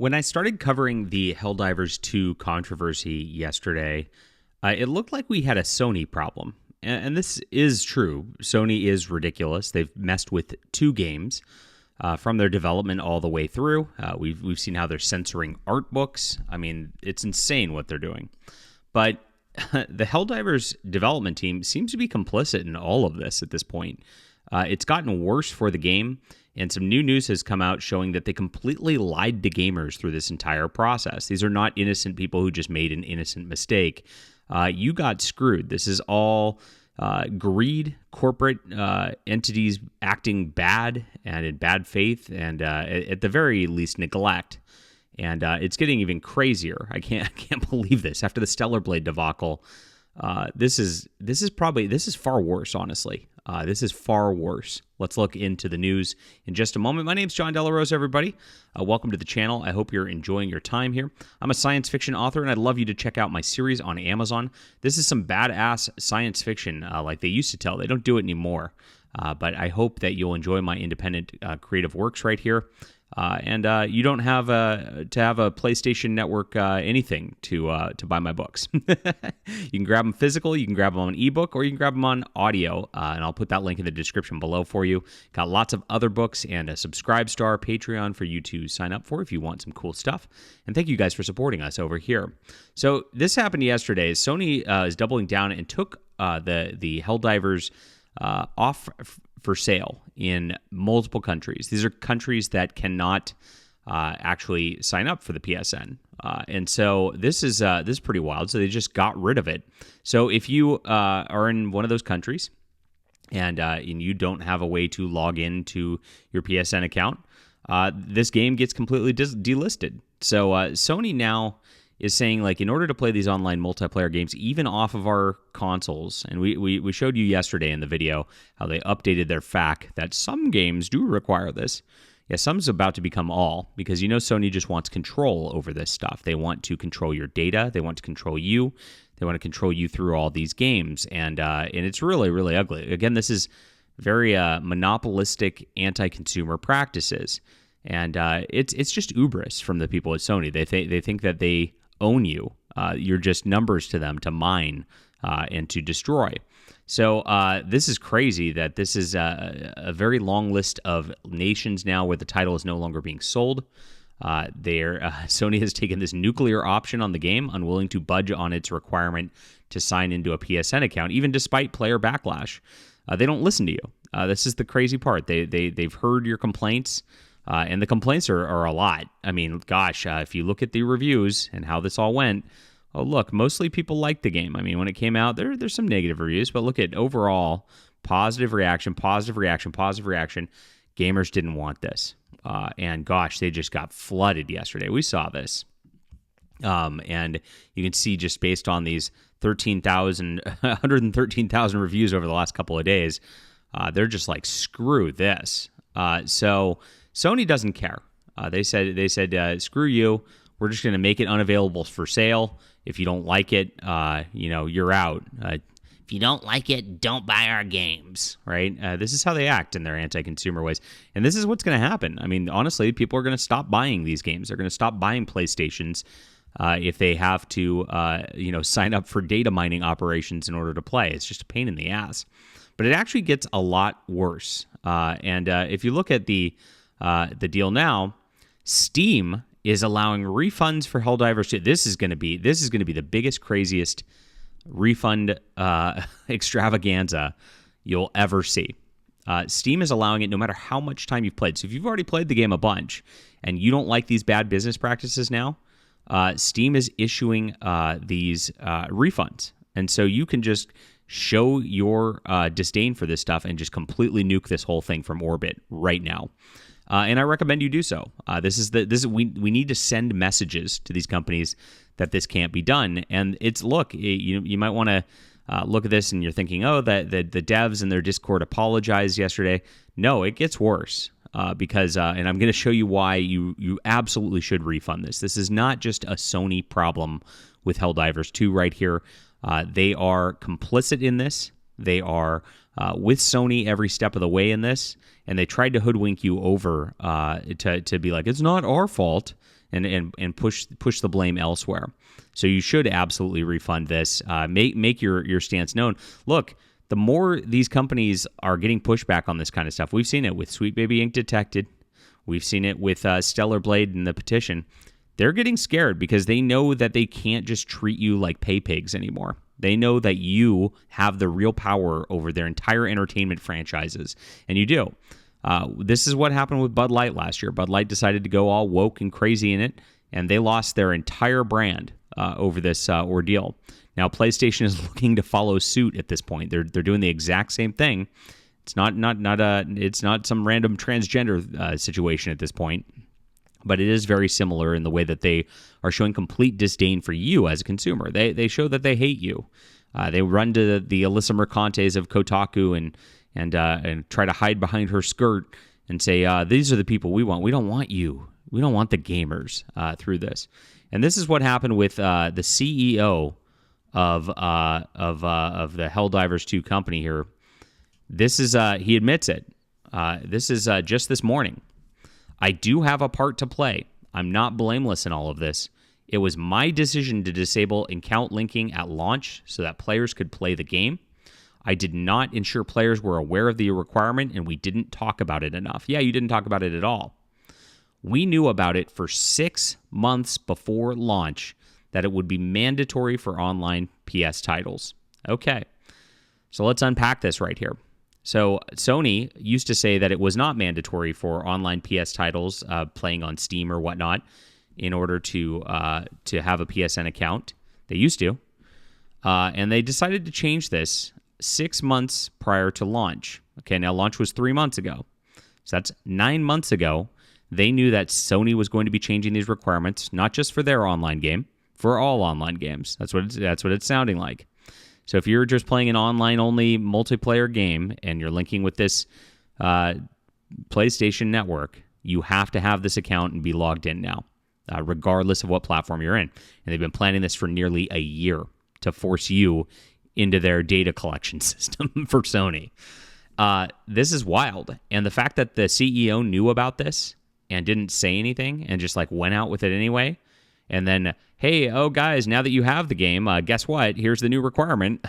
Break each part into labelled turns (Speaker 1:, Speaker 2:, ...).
Speaker 1: When I started covering the Helldivers 2 controversy yesterday, it looked like we had a Sony problem. And this is true. Sony is ridiculous. They've messed with two games from their development all the way through. We've seen how they're censoring art books. I mean, it's insane what they're doing. But the Helldivers development team seems to be complicit in all of this at this point. It's gotten worse for the game, and some new news has come out showing that they completely lied to gamers through this entire process. These are not innocent people who just made an innocent mistake. You got screwed. This is all greed, corporate entities acting bad and in bad faith, and at the very least neglect. And it's getting even crazier. I can't believe this. After the Stellar Blade debacle, this is far worse, honestly. This is far worse. Let's look into the news in just a moment. My name's John Delarose, everybody. Welcome to the channel. I hope you're enjoying your time here. I'm a science fiction author, and I'd love you to check out my series on Amazon. This is some badass science fiction like they used to tell. They don't do it anymore. But I hope that you'll enjoy my independent creative works right here. And you don't have to have a PlayStation Network anything to buy my books. You can grab them physical, you can grab them on ebook, or you can grab them on audio. And I'll put that link in the description below for you. Got lots of other books and a Subscribe Star Patreon for you to sign up for if you want some cool stuff. And thank you guys for supporting us over here. So this happened yesterday. Sony is doubling down and took the Helldivers off for sale in multiple countries. These are countries that cannot actually sign up for the PSN, and so this is pretty wild. So they just got rid of it. So if you are in one of those countries and you don't have a way to log into your PSN account, this game gets completely delisted. So Sony now is saying, like, in order to play these online multiplayer games, even off of our consoles, and we showed you yesterday in the video how they updated their FAQ that some games do require this. Yeah, some's about to become all, because Sony just wants control over this stuff. They want to control your data. They want to control you. They want to control you through all these games, and it's really, really ugly. Again, this is very monopolistic, anti-consumer practices, and it's just hubris from the people at Sony. They think that they own you. You're just numbers to them to mine and to destroy. So this is crazy that this is a very long list of nations now where the title is no longer being sold. Sony has taken this nuclear option on the game, unwilling to budge on its requirement to sign into a PSN account, even despite player backlash. They don't listen to you. This is the crazy part. They've heard your complaints. And the complaints are a lot. I mean, gosh, if you look at the reviews and how this all went, oh, look, mostly people liked the game. I mean, when it came out, there's some negative reviews, but look at overall, positive reaction. Gamers didn't want this. And gosh, they just got flooded yesterday. We saw this. And you can see just based on these 113,000 reviews over the last couple of days, they're just like, screw this. So Sony doesn't care. They said, screw you. We're just going to make it unavailable for sale. If you don't like it, you're out. If you don't like it, don't buy our games, right? This is how they act in their anti-consumer ways. And this is what's going to happen. I mean, honestly, people are going to stop buying these games. They're going to stop buying PlayStations if they have to, sign up for data mining operations in order to play. It's just a pain in the ass. But it actually gets a lot worse. And if you look at the deal now, Steam is allowing refunds for Helldivers. This is going to be the biggest, craziest refund extravaganza you'll ever see. Steam is allowing it no matter how much time you've played. So if you've already played the game a bunch and you don't like these bad business practices now, Steam is issuing these refunds. And so you can just show your disdain for this stuff and just completely nuke this whole thing from orbit right now. And I recommend you do so. We need to send messages to these companies that this can't be done. And you might want to look at this and you're thinking, oh, that the devs in their Discord apologized yesterday. No, it gets worse. Because and I'm going to show you why you absolutely should refund this. This is not just a Sony problem with Helldivers 2 right here. They are complicit in this. They are with Sony every step of the way in this, and they tried to hoodwink you over to be like, it's not our fault. and push the blame elsewhere. So you should absolutely refund this. Make your stance known. Look, the more these companies are getting pushback on this kind of stuff, we've seen it with Sweet Baby Ink Detected. We've seen it with Stellar Blade and the Petition. They're getting scared because they know that they can't just treat you like pay pigs anymore. They know that you have the real power over their entire entertainment franchises, and you do. This is what happened with Bud Light last year. Bud Light decided to go all woke and crazy in it, and they lost their entire brand over this ordeal. Now, PlayStation is looking to follow suit at this point. They're doing the exact same thing. It's not some random transgender situation at this point, but it is very similar in the way that they are showing complete disdain for you as a consumer. They show that they hate you. They run to the Alyssa Mercantes of Kotaku and try to hide behind her skirt and say, these are the people we want. We don't want you. We don't want the gamers through this. And this is what happened with the CEO of the Helldivers 2 company here. This is he admits it. This is just this morning. I do have a part to play. I'm not blameless in all of this. It was my decision to disable account linking at launch so that players could play the game. I did not ensure players were aware of the requirement, and we didn't talk about it enough. Yeah, you didn't talk about it at all. We knew about it for 6 months before launch, that it would be mandatory for online PS titles. Okay, so let's unpack this right here. So Sony used to say that it was not mandatory for online PS titles playing on Steam or whatnot in order to have a PSN account. They used to. And they decided to change this 6 months prior to launch. Okay, now launch was 3 months ago. So that's 9 months ago. They knew that Sony was going to be changing these requirements, not just for their online game, for all online games. That's what it's sounding like. So if you're just playing an online-only multiplayer game and you're linking with this PlayStation Network, you have to have this account and be logged in now, regardless of what platform you're in. And they've been planning this for nearly a year to force you into their data collection system for Sony. This is wild. And the fact that the CEO knew about this and didn't say anything and just went out with it anyway, and then, hey, guys, now that you have the game, guess what? Here's the new requirement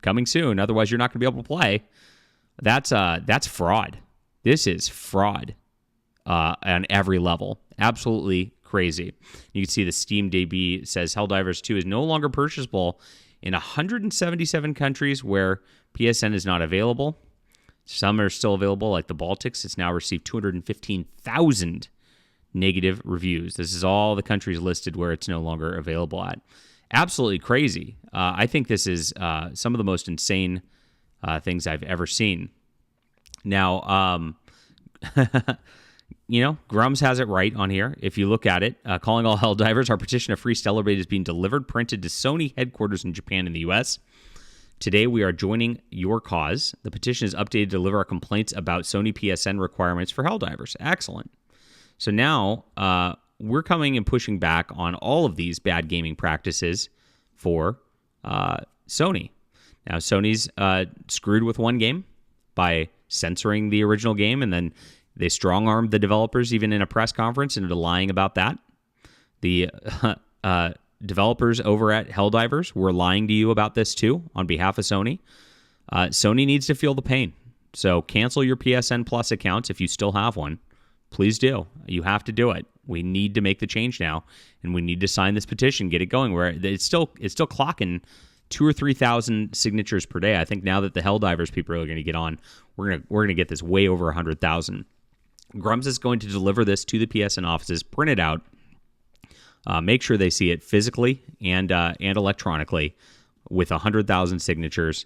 Speaker 1: coming soon. Otherwise, you're not going to be able to play. That's fraud. This is fraud on every level. Absolutely crazy. You can see the Steam DB says Helldivers 2 is no longer purchasable in 177 countries where PSN is not available. Some are still available, like the Baltics. It's now received 215,000 negative reviews. This is all the countries listed where it's no longer available at. Absolutely crazy. I think this is some of the most insane things I've ever seen. Now, Grums has it right on here. If you look at it, calling all Helldivers, our petition of free Stellar Blade is being delivered, printed to Sony headquarters in Japan and the U.S. Today, we are joining your cause. The petition is updated to deliver our complaints about Sony PSN requirements for Helldivers. Excellent. So now we're coming and pushing back on all of these bad gaming practices for Sony. Now, Sony's screwed with one game by censoring the original game, and then they strong-armed the developers even in a press conference into lying about that. The developers over at Helldivers were lying to you about this too on behalf of Sony. Sony needs to feel the pain. So cancel your PSN Plus accounts if you still have one. Please do. You have to do it. We need to make the change now, and we need to sign this petition, get it going. Where it's still clocking 2,000 or 3,000 signatures per day. I think now that the Helldivers people are going to get on, we're gonna get this way over 100,000. Grums is going to deliver this to the PSN offices, print it out, make sure they see it physically and electronically with 100,000 signatures,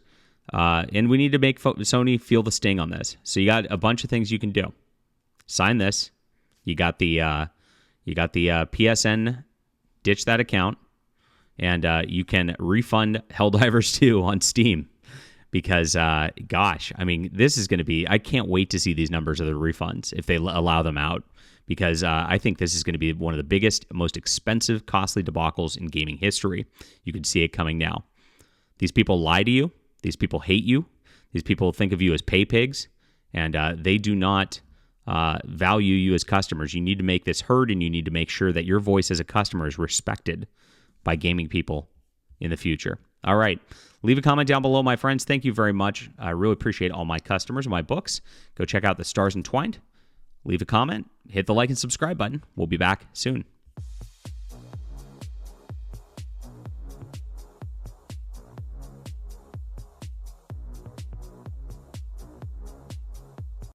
Speaker 1: and we need to make Sony feel the sting on this. So you got a bunch of things you can do. Sign this. You got the PSN. Ditch that account, and you can refund Helldivers 2 on Steam. Because, gosh, I mean, this is going to be... I can't wait to see these numbers of the refunds if they allow them out. Because I think this is going to be one of the biggest, most expensive, costly debacles in gaming history. You can see it coming now. These people lie to you. These people hate you. These people think of you as pay pigs. And they do not value you as customers. You need to make this heard, and you need to make sure that your voice as a customer is respected by gaming people in the future. All right. Leave a comment down below, my friends. Thank you very much. I really appreciate all my customers and my books. Go check out The Stars Entwined. Leave a comment. Hit the like and subscribe button. We'll be back soon.